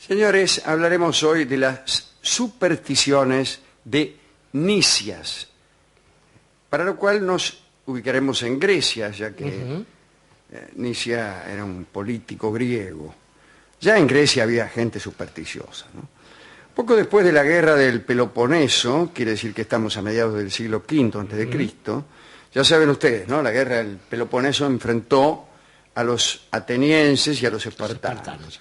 Señores, hablaremos hoy de las supersticiones de Nicias, para lo cual nos ubicaremos en Grecia, ya que Nicia era un político griego. Ya en Grecia había gente supersticiosa, ¿no? Poco después de la guerra del Peloponeso, quiere decir que estamos a mediados del siglo V a.C., ya saben ustedes, ¿no? La guerra del Peloponeso enfrentó a los atenienses y a los espartanos.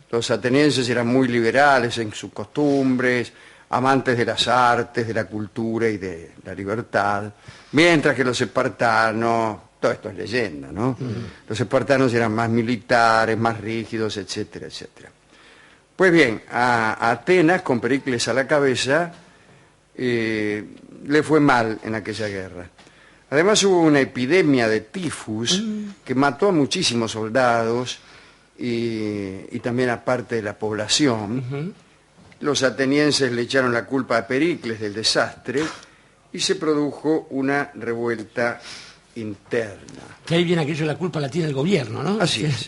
Los atenienses eran muy liberales en sus costumbres, amantes de las artes, de la cultura y de la libertad, mientras que los espartanos, todo esto es leyenda, ¿no? Los espartanos eran más militares, más rígidos, etcétera, etcétera. Pues bien, a Atenas, con Pericles a la cabeza, le fue mal en aquella guerra. Además hubo una epidemia de tifus que mató a muchísimos soldados y también a parte de la población. Los atenienses le echaron la culpa a Pericles del desastre y se produjo una revuelta interna. Que ahí viene aquello, la culpa la tiene el gobierno, ¿no? Así es.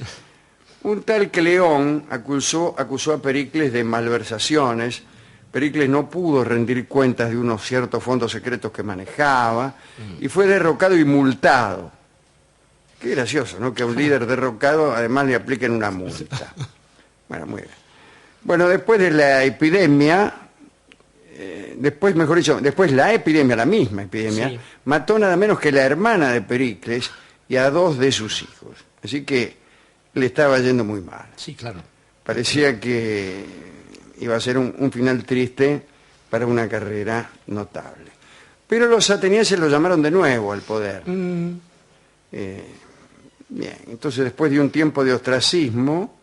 Un tal Cleón acusó a Pericles de malversaciones. Pericles no pudo rendir cuentas de unos ciertos fondos secretos que manejaba y fue derrocado y multado. Qué gracioso, ¿no? Que a un líder derrocado además le apliquen una multa. Bueno, muy bien. Bueno, después de la epidemia, después la epidemia, la misma epidemia, sí, mató nada menos que la hermana de Pericles y a 2 de sus hijos. Así que le estaba yendo muy mal. Sí, claro. Parecía que iba a ser un final triste para una carrera notable. Pero los atenienses lo llamaron de nuevo al poder. Bien, entonces después de un tiempo de ostracismo,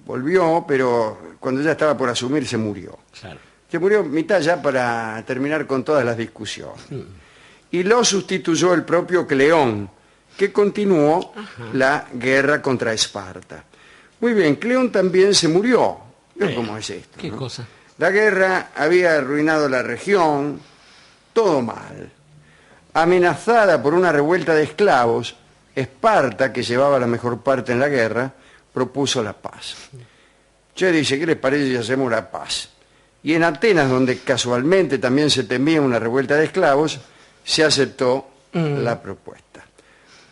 volvió, pero cuando ya estaba por asumir se murió. Claro. Se murió mitad ya para terminar con todas las discusiones. Y lo sustituyó el propio Cleón, que continuó la guerra contra Esparta. Muy bien, Cleón también se murió. ¿Cómo es esto? ¿Qué ¿no? cosa? La guerra había arruinado la región, todo mal. Amenazada por una revuelta de esclavos, Esparta, que llevaba la mejor parte en la guerra, propuso la paz. Che dice, ¿qué les parece si hacemos la paz? Y en Atenas, donde casualmente también se temía una revuelta de esclavos, se aceptó la propuesta.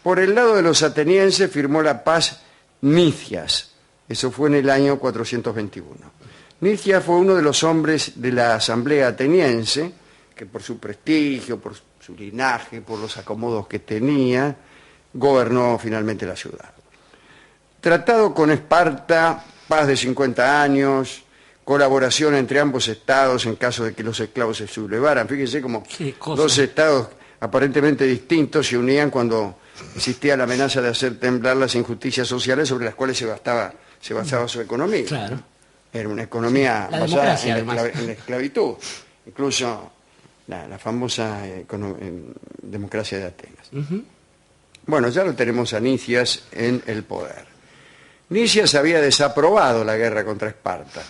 Por el lado de los atenienses firmó la paz Nicias. Eso fue en el año 421. Nicias fue uno de los hombres de la asamblea ateniense, que por su prestigio, por su linaje, por los acomodos que tenía, gobernó finalmente la ciudad. Tratado con Esparta, paz de 50 años, colaboración entre ambos estados en caso de que los esclavos se sublevaran. Fíjense cómo 2 estados aparentemente distintos se unían cuando existía la amenaza de hacer temblar las injusticias sociales sobre las cuales se basaba su economía. Claro. Era una economía basada en la esclavitud, incluso la famosa democracia de Atenas. Bueno, ya lo tenemos a Nicias en el poder. Nicias había desaprobado la guerra contra Esparta,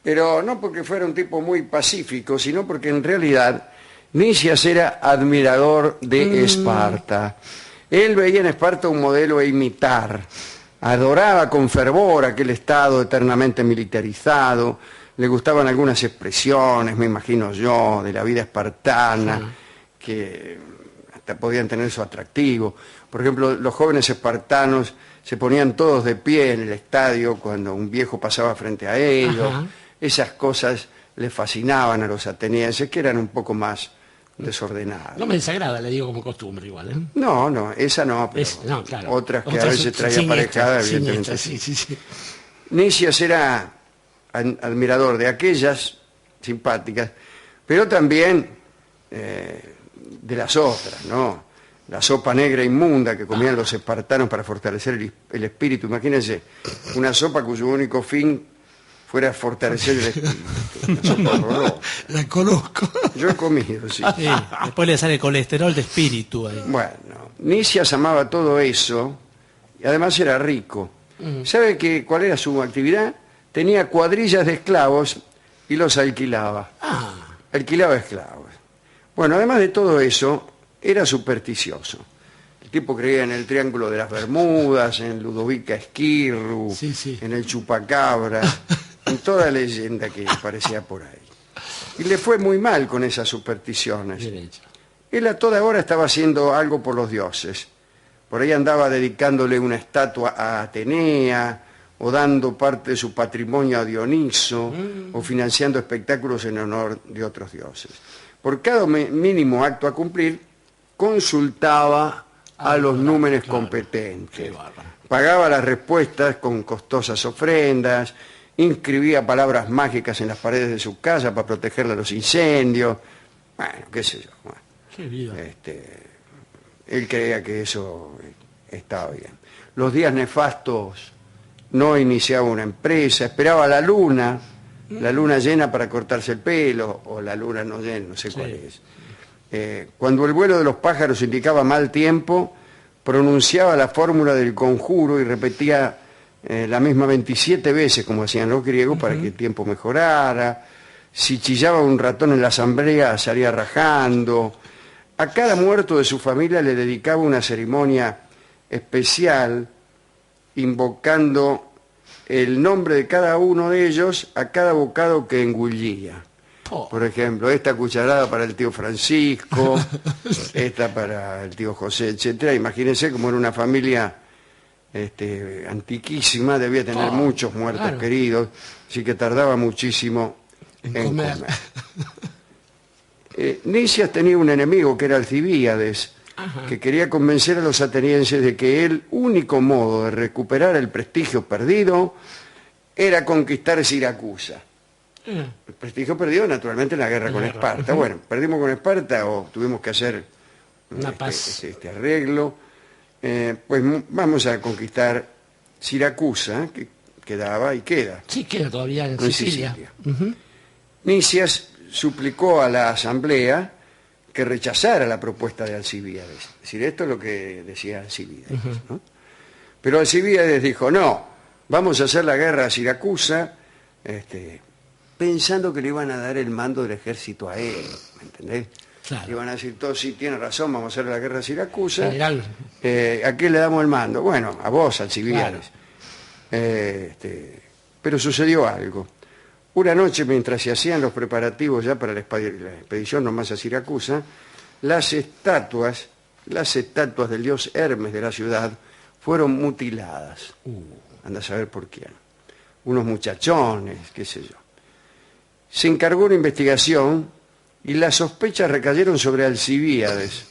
pero no porque fuera un tipo muy pacífico, sino porque en realidad Nicias era admirador de Esparta. Él veía en Esparta un modelo a imitar, adoraba con fervor aquel estado eternamente militarizado, le gustaban algunas expresiones, me imagino yo, de la vida espartana, que hasta podían tener su atractivo. Por ejemplo, los jóvenes espartanos se ponían todos de pie en el estadio cuando un viejo pasaba frente a ellos. Esas cosas les fascinaban a los atenienses, que eran un poco más desordenados. No me desagrada, le digo como costumbre igual, ¿eh? No, esa no, pero no, claro. Otras que a veces traía aparejadas, evidentemente. Sí. Nicias era admirador de aquellas simpáticas, pero también de las otras, ¿no? La sopa negra inmunda que comían los espartanos para fortalecer el espíritu. Imagínense, una sopa cuyo único fin fuera fortalecer el espíritu. Una sopa horrorosa. La conozco. Yo he comido, sí. Sí, después le sale colesterol de espíritu ahí. Bueno, Nicias amaba todo eso y además era rico. ¿Sabe cuál era su actividad? Tenía cuadrillas de esclavos y los alquilaba. Alquilaba esclavos. Bueno, además de todo eso, era supersticioso. tipo creía en el Triángulo de las Bermudas, en Ludovica Esquirru, Sí, sí. en el Chupacabra, en toda leyenda que aparecía por ahí. Y le fue muy mal con esas supersticiones. Bien hecho. Él a toda hora estaba haciendo algo por los dioses. Por ahí andaba dedicándole una estatua a Atenea, o dando parte de su patrimonio a Dioniso, o financiando espectáculos en honor de otros dioses. Por cada mínimo acto a cumplir, consultaba a los númenes competentes. Qué bárbaro. Pagaba las respuestas con costosas ofrendas, inscribía palabras mágicas en las paredes de su casa para protegerla de los incendios. Bueno, qué sé yo. Bueno, Qué vida. él creía que eso estaba bien. Los días nefastos no iniciaba una empresa, esperaba la luna llena para cortarse el pelo, o la luna no llena, no sé cuál es. Cuando el vuelo de los pájaros indicaba mal tiempo, pronunciaba la fórmula del conjuro y repetía la misma 27 veces, como hacían los griegos, para que el tiempo mejorara. Si chillaba un ratón en la asamblea, salía rajando. A cada muerto de su familia le dedicaba una ceremonia especial, invocando el nombre de cada uno de ellos a cada bocado que engullía. Por ejemplo, esta cucharada para el tío Francisco, esta para el tío José, etcétera. Imagínense cómo era una familia antiquísima, debía tener muchos muertos queridos, así que tardaba muchísimo en comer. Nicias tenía un enemigo que era Alcibíades, que quería convencer a los atenienses de que el único modo de recuperar el prestigio perdido era conquistar Siracusa. El prestigio perdido, naturalmente, en la guerra con Esparta. Bueno, perdimos con Esparta o tuvimos que hacer una paz. Este arreglo. Pues vamos a conquistar Siracusa, que quedaba y queda. Sí, queda todavía en Sicilia. Nicias suplicó a la asamblea que rechazara la propuesta de Alcibíades. Es decir, esto es lo que decía Alcibíades, ¿no? Pero Alcibíades dijo, no, vamos a hacer la guerra a Siracusa, pensando que le iban a dar el mando del ejército a él, ¿me entendés? Claro. Le iban a decir todos, sí, tiene razón, vamos a hacer la guerra a Siracusa. General. ¿A quién le damos el mando? Bueno, a vos, Alcibíades. Claro. Pero sucedió algo. Una noche, mientras se hacían los preparativos ya para la expedición nomás a Siracusa, las estatuas del dios Hermes de la ciudad fueron mutiladas. Anda a saber por quién. Unos muchachones, qué sé yo. Se encargó una investigación y las sospechas recayeron sobre Alcibíades.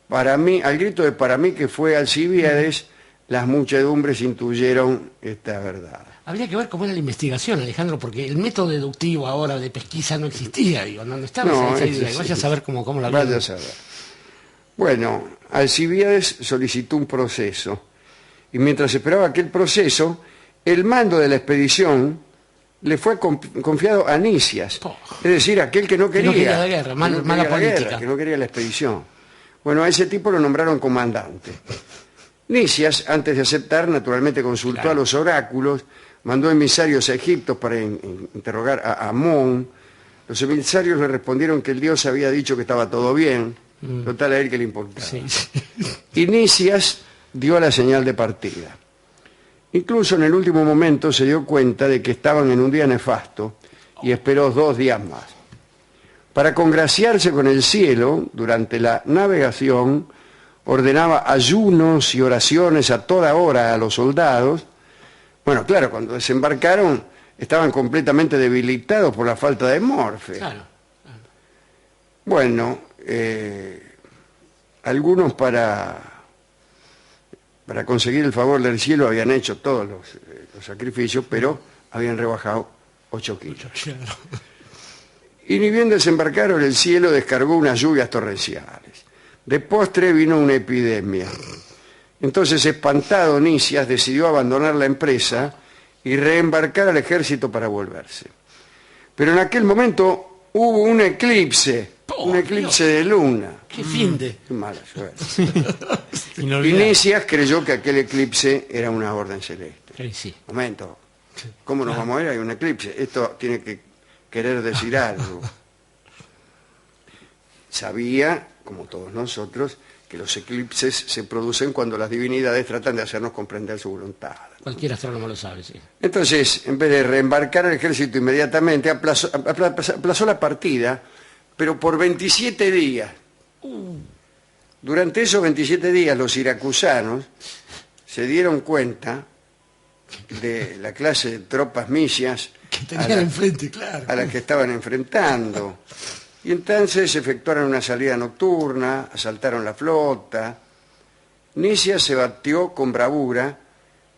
Al grito de para mí que fue Alcibíades, las muchedumbres intuyeron esta verdad. Habría que ver cómo era la investigación, Alejandro, porque el método deductivo ahora de pesquisa no existía, digo, no estaba esa idea. Vaya a saber cómo lo había. Vaya a saber. Bueno, Alcibíades solicitó un proceso, y mientras esperaba aquel proceso, el mando de la expedición le fue confiado a Nicias, es decir, aquel que no quería. Que no quería la guerra, mala política. Que no quería la expedición. Bueno, a ese tipo lo nombraron comandante. Nicias, antes de aceptar, naturalmente consultó a los oráculos, mandó emisarios a Egipto para interrogar a Amón. Los emisarios le respondieron que el dios había dicho que estaba todo bien, total a él que le importaba. Sí. Y Nicias dio la señal de partida. Incluso en el último momento se dio cuenta de que estaban en un día nefasto y esperó 2 días más. Para congraciarse con el cielo, durante la navegación, ordenaba ayunos y oraciones a toda hora a los soldados. Bueno, claro, cuando desembarcaron estaban completamente debilitados por la falta de morfe. Claro. Bueno, algunos para conseguir el favor del cielo habían hecho todos los sacrificios, pero habían rebajado 8 kilos. Y ni bien desembarcaron, el cielo descargó unas lluvias torrenciales. De postre vino una epidemia. Entonces, espantado, Nicias decidió abandonar la empresa y reembarcar al ejército para volverse. Pero en aquel momento hubo un eclipse de luna. ¡Qué fin de! Qué mala suerte. Y Nicias creyó que aquel eclipse era una orden celeste. Sí. Momento, ¿cómo nos vamos a ir? Hay un eclipse. Esto tiene que querer decir algo. Sabía, como todos nosotros, que los eclipses se producen cuando las divinidades tratan de hacernos comprender su voluntad. Cualquier astrónomo lo sabe, sí. Entonces, en vez de reembarcar el ejército inmediatamente, aplazó la partida, pero por 27 días. Durante esos 27 días los siracusanos se dieron cuenta de la clase de tropas misias que tenían enfrente, claro, a las que estaban enfrentando. Y entonces efectuaron una salida nocturna, asaltaron la flota. Nicias se batió con bravura,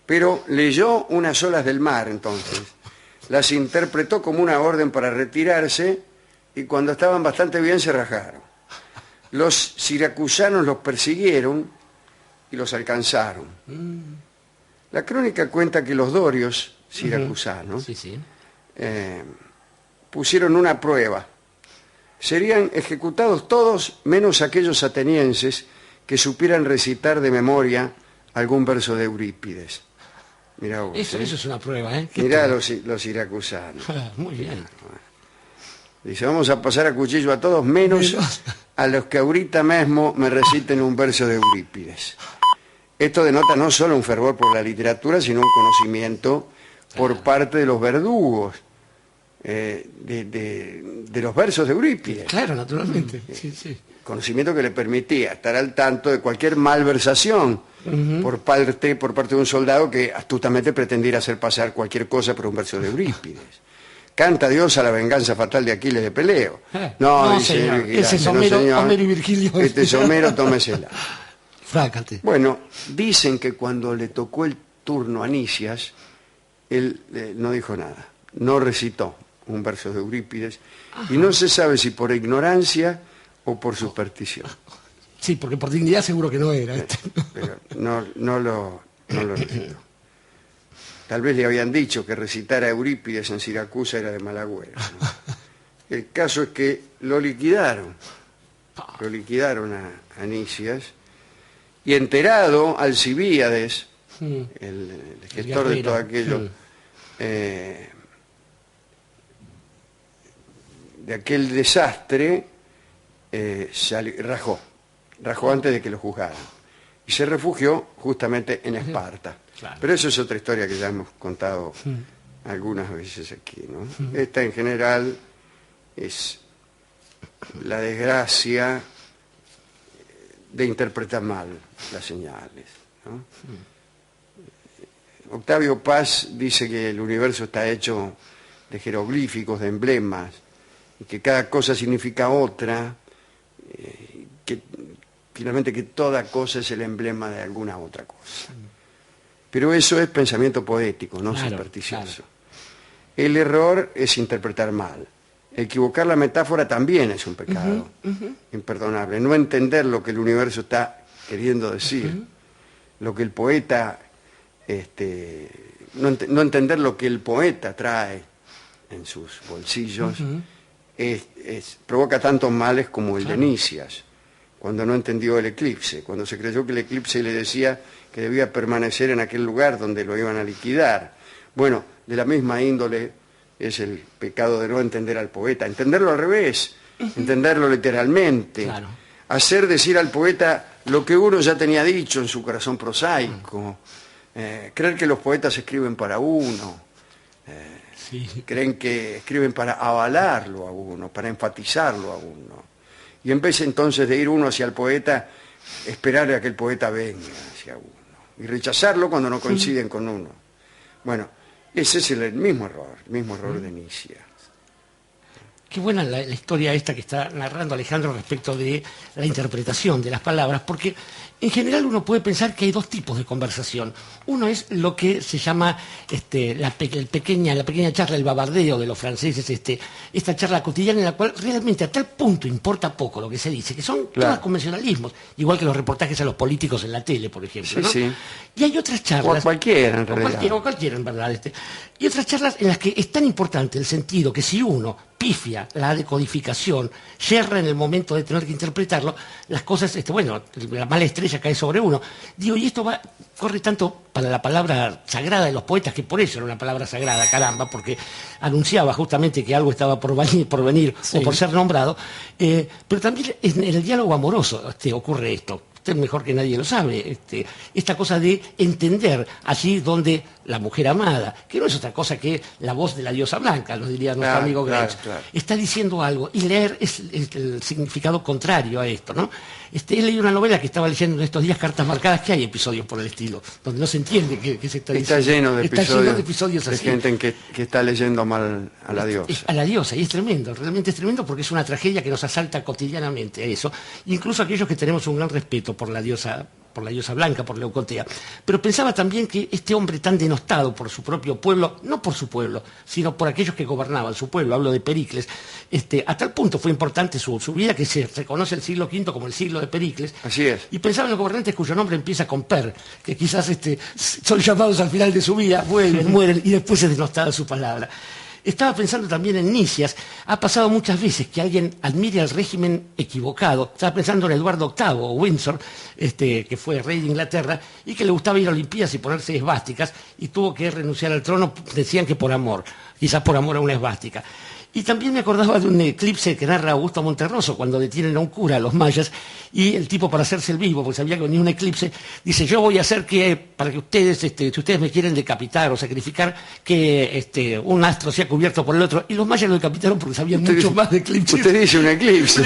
pero leyó unas olas del mar entonces. Las interpretó como una orden para retirarse y cuando estaban bastante bien se rajaron. Los siracusanos los persiguieron y los alcanzaron. La crónica cuenta que los dorios siracusanos pusieron una prueba. Serían ejecutados todos menos aquellos atenienses que supieran recitar de memoria algún verso de Eurípides. Mirá vos, eso es una prueba, ¿eh? Mirá los siracusanos. Muy bien. Dice, vamos a pasar a cuchillo a todos menos a los que ahorita mismo me reciten un verso de Eurípides. Esto denota no solo un fervor por la literatura, sino un conocimiento por parte de los verdugos de los versos de Eurípides. Claro, naturalmente. Sí, sí. Conocimiento que le permitía estar al tanto de cualquier malversación por parte de un soldado que astutamente pretendiera hacer pasar cualquier cosa por un verso de Eurípides. Canta Dios a la venganza fatal de Aquiles de Peleo. No, dice, señor. Ese es Homero, señor. Homero y Virgilio. Este es Homero, tómesela. Frácate. Bueno, dicen que cuando le tocó el turno a Nicias, él no dijo nada, no recitó un verso de Eurípides, y no se sabe si por ignorancia o por superstición. Sí, porque por dignidad seguro que no era. Pero no lo recitó. Tal vez le habían dicho que recitar a Eurípides en Siracusa era de mal agüero, ¿no? El caso es que lo liquidaron a Nicias, y enterado Alcibíades, el gestor de todo aquello, de aquel desastre, rajó antes de que lo juzgaran y se refugió justamente en Esparta. Claro. Pero eso es otra historia que ya hemos contado algunas veces aquí, ¿no? Esta en general es la desgracia de interpretar mal las señales, ¿no? Octavio Paz dice que el universo está hecho de jeroglíficos, de emblemas, y que cada cosa significa otra, que finalmente que toda cosa es el emblema de alguna otra cosa. Pero eso es pensamiento poético, no supersticioso. Claro. El error es interpretar mal. Equivocar la metáfora también es un pecado imperdonable. No entender lo que el universo está queriendo decir, lo que el poeta, no entender lo que el poeta trae en sus bolsillos, provoca tantos males como el de Nicias, cuando no entendió el eclipse, cuando se creyó que el eclipse le decía que debía permanecer en aquel lugar donde lo iban a liquidar. Bueno, de la misma índole es el pecado de no entender al poeta, entenderlo al revés, entenderlo literalmente, hacer decir al poeta lo que uno ya tenía dicho en su corazón prosaico, creer que los poetas escriben para uno, creen que escriben para avalarlo a uno, para enfatizarlo a uno, y en vez entonces de ir uno hacia el poeta, esperar a que el poeta venga hacia uno, y rechazarlo cuando no coinciden con uno. Bueno, ese es el mismo error de Nicias. Qué buena la historia esta que está narrando Alejandro respecto de la interpretación de las palabras, porque en general uno puede pensar que hay dos tipos de conversación. Uno es lo que se llama la pequeña charla, el babardeo de los franceses, esta charla cotidiana en la cual realmente a tal punto importa poco lo que se dice, que son todos convencionalismos, igual que los reportajes a los políticos en la tele, por ejemplo, ¿no? Sí. Y hay otras charlas... O cualquiera, en realidad. O cualquiera, en verdad. Y otras charlas en las que es tan importante el sentido que si uno pifia la decodificación, yerra en el momento de tener que interpretarlo, las cosas, la mala estrella cae sobre uno. Digo, y esto corre tanto para la palabra sagrada de los poetas, que por eso era una palabra sagrada, caramba, porque anunciaba justamente que algo estaba por venir o por ser nombrado, pero también en el diálogo amoroso ocurre esto. usted mejor que nadie lo sabe, esta cosa de entender allí donde la mujer amada, que no es otra cosa que la voz de la diosa blanca, nos diría nuestro amigo Graves, está diciendo algo, y leer es el significado contrario a esto, ¿no? He leído una novela que estaba leyendo en estos días, Cartas Marcadas, que hay episodios por el estilo, donde no se entiende qué se está diciendo. Está lleno de episodios así. De gente que está leyendo mal a la diosa. A la diosa, y es tremendo, realmente es tremendo porque es una tragedia que nos asalta cotidianamente a eso. Incluso aquellos que tenemos un gran respeto por la diosa blanca, por Leucotea. Pero pensaba también que este hombre tan denostado por su propio pueblo, no por su pueblo, sino por aquellos que gobernaban su pueblo, hablo de Pericles, a tal punto fue importante su vida que se reconoce el siglo V como el siglo de Pericles. Así es. Y pensaba en los gobernantes cuyo nombre empieza con Per, que quizás son llamados al final de su vida, vuelven, mueren y después es denostada su palabra. Estaba pensando también en Nicias. Ha pasado muchas veces que alguien admire al régimen equivocado. Estaba pensando en Eduardo VIII o Windsor, que fue rey de Inglaterra, y que le gustaba ir a Olimpiadas y ponerse esvásticas, y tuvo que renunciar al trono, decían que por amor, quizás por amor a una esvástica. Y también me acordaba de un eclipse que narra Augusto Monterroso, cuando detienen a un cura, a los mayas, y el tipo, para hacerse el vivo, porque sabía que venía un eclipse, dice: yo voy a hacer que, para que ustedes, si ustedes me quieren decapitar o sacrificar, que un astro sea cubierto por el otro. Y los mayas lo decapitaron porque sabían mucho más de eclipses. Usted dice un eclipse.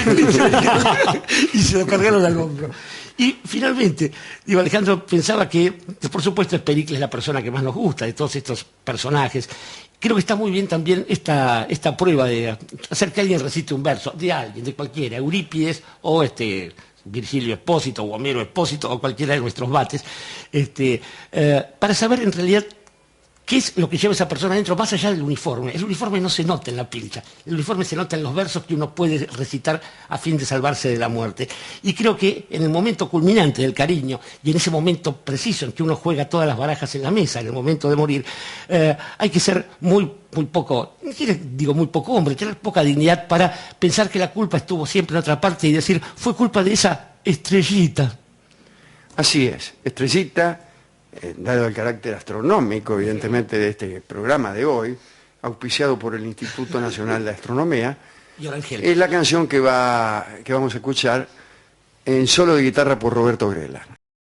Y se lo cargaron al hombro. Y finalmente, Alejandro pensaba que, por supuesto, es Pericles la persona que más nos gusta de todos estos personajes. Creo que está muy bien también esta prueba de hacer que alguien recite un verso, de alguien, de cualquiera, Eurípides o Virgilio Espósito o Homero Espósito o cualquiera de nuestros bates, para saber en realidad qué es lo que lleva esa persona adentro, más allá del uniforme. El uniforme no se nota en la pilcha, el uniforme se nota en los versos que uno puede recitar a fin de salvarse de la muerte. Y creo que en el momento culminante del cariño y en ese momento preciso en que uno juega todas las barajas en la mesa, en el momento de morir, hay que ser muy poco, digo muy poco hombre, tener poca dignidad para pensar que la culpa estuvo siempre en otra parte y decir: fue culpa de esa estrellita. Así es, estrellita. Dado el carácter astronómico, evidentemente, de este programa de hoy, auspiciado por el Instituto Nacional de Astronomía, es la canción que vamos a escuchar en solo de guitarra por Roberto Grela.